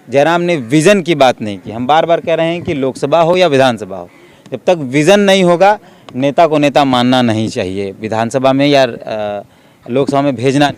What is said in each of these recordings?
जयराम ने विज़न की बात नहीं की। हम बार बार कह रहे हैं कि लोकसभा हो या विधानसभा हो, जब तक विज़न नहीं होगा नेता को नेता मानना नहीं चाहिए, विधानसभा में या लोकसभा में भेजना।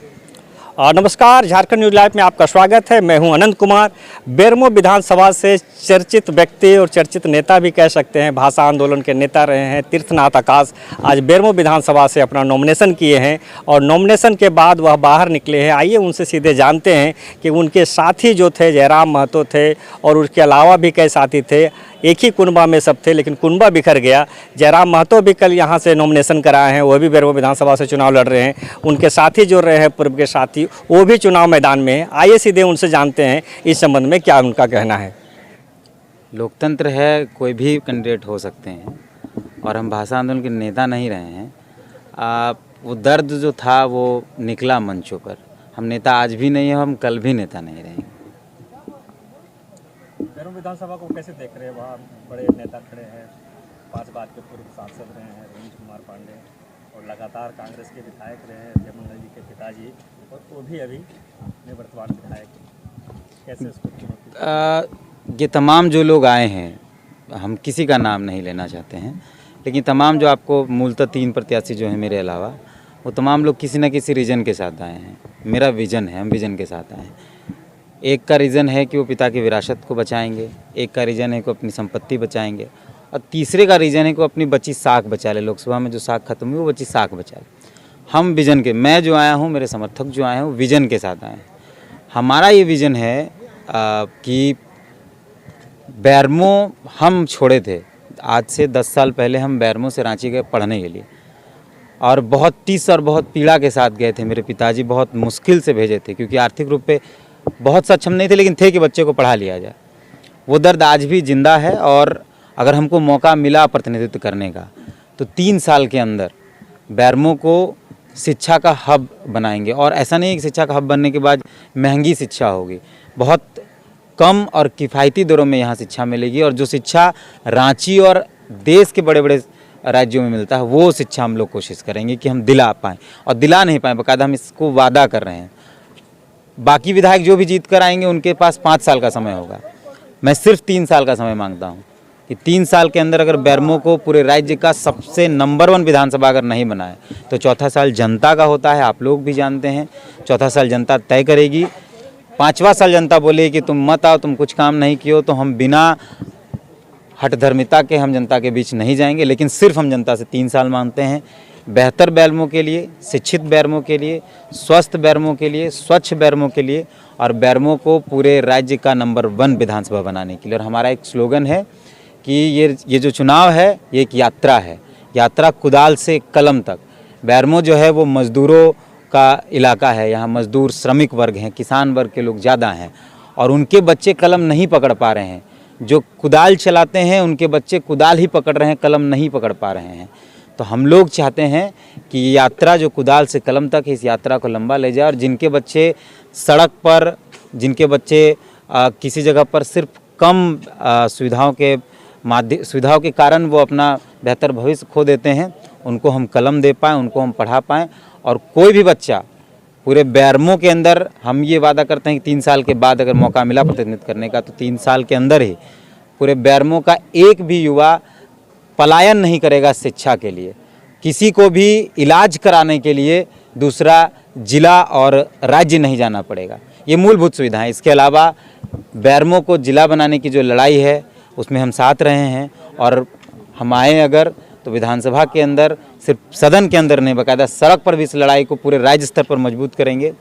नमस्कार, झारखंड न्यूज़ लाइव में आपका स्वागत है। मैं हूं अनंत कुमार। बेरमो विधानसभा से चर्चित व्यक्ति और चर्चित नेता भी कह सकते हैं, भाषा आंदोलन के नेता रहे हैं तीर्थनाथ आकाश, आज बेरमो विधानसभा से अपना नॉमिनेशन किए हैं और नॉमिनेशन के बाद वह बाहर निकले हैं। आइए उनसे सीधे जानते हैं कि उनके साथी जो थे जयराम महतो थे और उसके अलावा भी कई साथी थे, एक ही कुनबा में सब थे लेकिन कुनबा बिखर गया। जयराम महतो भी कल यहाँ से नॉमिनेशन कराए हैं, वो भी बेरमो विधानसभा से चुनाव लड़ रहे हैं। उनके साथी जो रहे हैं पूर्व के साथी, वो भी चुनाव मैदान में हैं। आइए सीधे उनसे जानते हैं इस संबंध में क्या उनका कहना है। लोकतंत्र है, कोई भी कैंडिडेट हो सकते हैं और हम भाषा आंदोलन के नेता नहीं रहे हैं। वो दर्द जो था वो निकला मंचों पर। हम नेता आज भी नहीं हैं, हम कल भी नेता नहीं रहेंगे। बेरमो विधानसभा को कैसे देख रहे हैं? वहाँ बड़े नेता खड़े हैं, 5 बार के पूर्व सांसद रहे हैं रवीश कुमार पांडे और लगातार कांग्रेस के विधायक रहे हैं जयमंगल जी के पिताजी, और वो भी अभी निवर्तमान विधायक। कैसे उसको चुनौती? ये तमाम जो लोग आए हैं, हम किसी का नाम नहीं लेना चाहते हैं, लेकिन तमाम जो आपको मूलतः 3 प्रत्याशी जो हैं मेरे अलावा, वो तमाम लोग किसी न किसी रीजन के साथ आए हैं। मेरा विज़न है, हम विज़न के साथ आए हैं। एक का रीज़न है कि वो पिता की विरासत को बचाएंगे, एक का रीज़न है कि वो अपनी संपत्ति बचाएंगे, और तीसरे का रीज़न है कि वो अपनी बची साख बचा ले। लोकसभा में जो साख खत्म हुई वो बची साख बचा ले। हम विज़न के, मैं जो आया हूँ, मेरे समर्थक जो आए हैं, वो विज़न के साथ आए हैं। हमारा ये विज़न है कि बेरमो हम छोड़े थे। आज से 10 साल पहले हम बेरमो से रांची गए पढ़ने के लिए, और बहुत टीस और बहुत पीड़ा के साथ गए थे। मेरे पिताजी बहुत मुश्किल से भेजे थे क्योंकि आर्थिक रूप पे बहुत सक्षम नहीं थे, लेकिन थे कि बच्चे को पढ़ा लिया जाए। वो दर्द आज भी ज़िंदा है, और अगर हमको मौका मिला प्रतिनिधित्व करने का तो 3 साल के अंदर बेरमो को शिक्षा का हब बनाएंगे। और ऐसा नहीं है कि शिक्षा का हब बनने के बाद महंगी शिक्षा होगी, बहुत कम और किफ़ायती दरों में यहाँ शिक्षा मिलेगी, और जो शिक्षा रांची और देश के बड़े बड़े राज्यों में मिलता है वो शिक्षा हम लोग कोशिश करेंगे कि हम दिला पाएँ, और दिला नहीं पाएँ बाकायदा हम इसको वादा कर रहे हैं। बाकी विधायक जो भी जीत कर आएंगे उनके पास 5 साल का समय होगा, मैं सिर्फ 3 साल का समय मांगता हूँ कि 3 साल के अंदर अगर बेरमो को पूरे राज्य का सबसे नंबर 1 विधानसभा अगर नहीं बनाए तो चौथा साल जनता का होता है, आप लोग भी जानते हैं। चौथा साल जनता तय करेगी। 5वां साल जनता बोले कि तुम मत आओ, तुम कुछ काम नहीं किए हो, तो हम बिना हठधर्मिता के हम जनता के बीच नहीं जाएंगे, लेकिन सिर्फ हम जनता से 3 साल मांगते हैं, बेहतर बेरमो के लिए, शिक्षित बेरमो के लिए, स्वस्थ बेरमो के लिए, स्वच्छ बेरमो के लिए, और बेरमो को पूरे राज्य का नंबर 1 विधानसभा बनाने के लिए। और हमारा एक स्लोगन है कि ये जो चुनाव है ये एक यात्रा है, यात्रा कुदाल से कलम तक। बेरमो जो है वो मज़दूरों का इलाका है, यहाँ मज़दूर श्रमिक वर्ग हैं, किसान वर्ग के लोग ज़्यादा हैं, और उनके बच्चे कलम नहीं पकड़ पा रहे हैं। जो कुदाल चलाते हैं उनके बच्चे कुदाल ही पकड़ रहे हैं, कलम नहीं पकड़ पा रहे हैं। तो हम लोग चाहते हैं कि ये यात्रा जो कुदाल से कलम तक है, इस यात्रा को लंबा ले जाए, और जिनके बच्चे सड़क पर, जिनके बच्चे किसी जगह पर सिर्फ कम सुविधाओं के कारण वो अपना बेहतर भविष्य खो देते हैं, उनको हम कलम दे पाएँ, उनको हम पढ़ा पाएँ। और कोई भी बच्चा पूरे बेरमो के अंदर, हम ये वादा करते हैं कि 3 साल के बाद अगर मौका मिला प्रतिनिधित्व करने का तो 3 साल के अंदर ही पूरे बेरमो का एक भी युवा पलायन नहीं करेगा शिक्षा के लिए। किसी को भी इलाज कराने के लिए दूसरा जिला और राज्य नहीं जाना पड़ेगा। ये मूलभूत सुविधाएं। इसके अलावा बेरमो को जिला बनाने की जो लड़ाई है उसमें हम साथ रहे हैं, और हम आए अगर तो विधानसभा के अंदर, सिर्फ सदन के अंदर नहीं, बाकायदा सड़क पर भी इस लड़ाई को पूरे राज्य स्तर पर मजबूत करेंगे।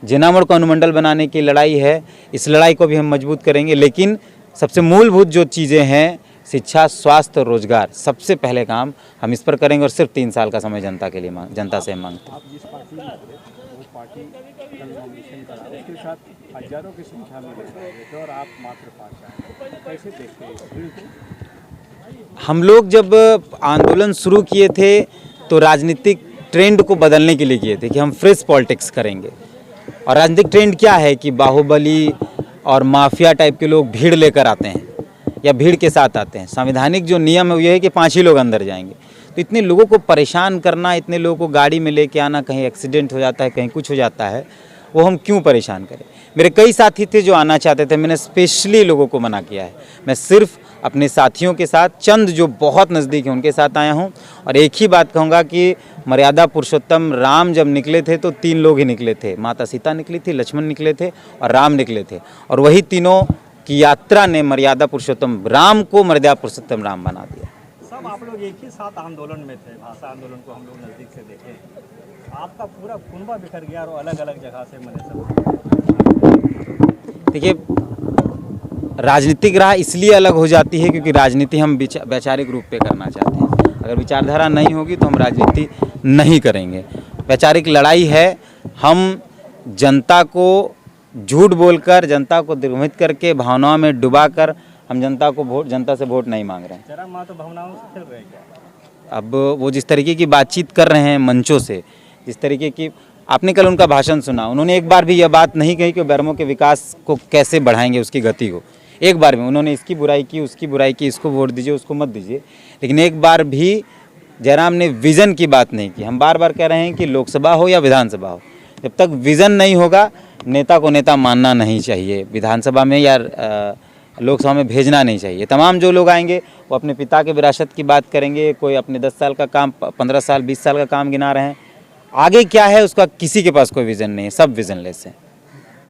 जिनामोड़ को अनुमंडल बनाने की लड़ाई है, इस लड़ाई को भी हम मजबूत करेंगे। लेकिन सबसे मूलभूत जो चीज़ें हैं, शिक्षा, स्वास्थ्य और रोजगार, सबसे पहले काम हम इस पर करेंगे, और सिर्फ 3 साल का समय जनता के लिए जनता से मांगते हैं। आप जिस पार्टी में वो पार्टी कल नॉमिनेशन करा, उसके साथ हजारों की संख्या में लोग आए थे और आप मात्र 5 आए, कैसे देखते हैं? हम लोग जब आंदोलन शुरू किए थे तो राजनीतिक ट्रेंड को बदलने के लिए किए थे कि हम फ्रेश पॉलिटिक्स करेंगे। और राजनीतिक ट्रेंड क्या है कि बाहुबली और माफिया टाइप के लोग भीड़ लेकर आते हैं या भीड़ के साथ आते हैं। संवैधानिक जो नियम है वो ये है कि 5 ही लोग अंदर जाएंगे। तो इतने लोगों को परेशान करना, इतने लोगों को गाड़ी में लेके आना, कहीं एक्सीडेंट हो जाता है, कहीं कुछ हो जाता है, वो हम क्यों परेशान करें। मेरे कई साथी थे जो आना चाहते थे, मैंने स्पेशली लोगों को मना किया है। मैं सिर्फ अपने साथियों के साथ, चंद जो बहुत नज़दीक हैं उनके साथ आया हूँ। और एक ही बात कहूँगा कि मर्यादा पुरुषोत्तम राम जब निकले थे तो 3 लोग ही निकले थे। माता सीता निकली थी, लक्ष्मण निकले थे और राम निकले थे। और वही तीनों की यात्रा ने मर्यादा पुरुषोत्तम राम को मर्यादा पुरुषोत्तम राम बना दिया। सब आप लोग एक ही साथ आंदोलन में थे, भाषा आंदोलन को हम लोग नज़दीक से देखे। आपका पूरा कुनबा बिखर गया और अलग अलग जगह से मरे सब। देखिए, राजनीतिक राह इसलिए अलग हो जाती है क्योंकि राजनीति हम वैचारिक रूप पे करना चाहते हैं। अगर विचारधारा नहीं होगी तो हम राजनीति नहीं करेंगे। वैचारिक लड़ाई है। हम जनता को झूठ बोलकर, जनता को दिग्भ्रमित करके, भावनाओं में डुबाकर हम जनता से वोट नहीं मांग रहे हैं। जरा माँ तो भावनाओं से खेल रहे हैं क्या? अब वो जिस तरीके की बातचीत कर रहे हैं मंचों से, जिस तरीके की, आपने कल उनका भाषण सुना, उन्होंने एक बार भी यह बात नहीं कही कि बेरमो के विकास को कैसे बढ़ाएंगे, उसकी गति को। एक बार भी उन्होंने इसकी बुराई की, उसकी बुराई की, इसको वोट दीजिए, उसको मत दीजिए, लेकिन एक बार भी जयराम ने विज़न की बात नहीं की। हम बार बार कह रहे हैं कि लोकसभा हो या विधानसभा हो, जब तक विज़न नहीं होगा, नेता को नेता मानना नहीं चाहिए। विधानसभा में या लोकसभा में भेजना नहीं चाहिए। तमाम जो लोग आएंगे वो अपने पिता के विरासत की बात करेंगे, कोई अपने 10 साल का काम, 15 साल, 20 साल का काम गिना रहे हैं। आगे क्या है उसका किसी के पास कोई विज़न नहीं है, सब विज़नलेस है।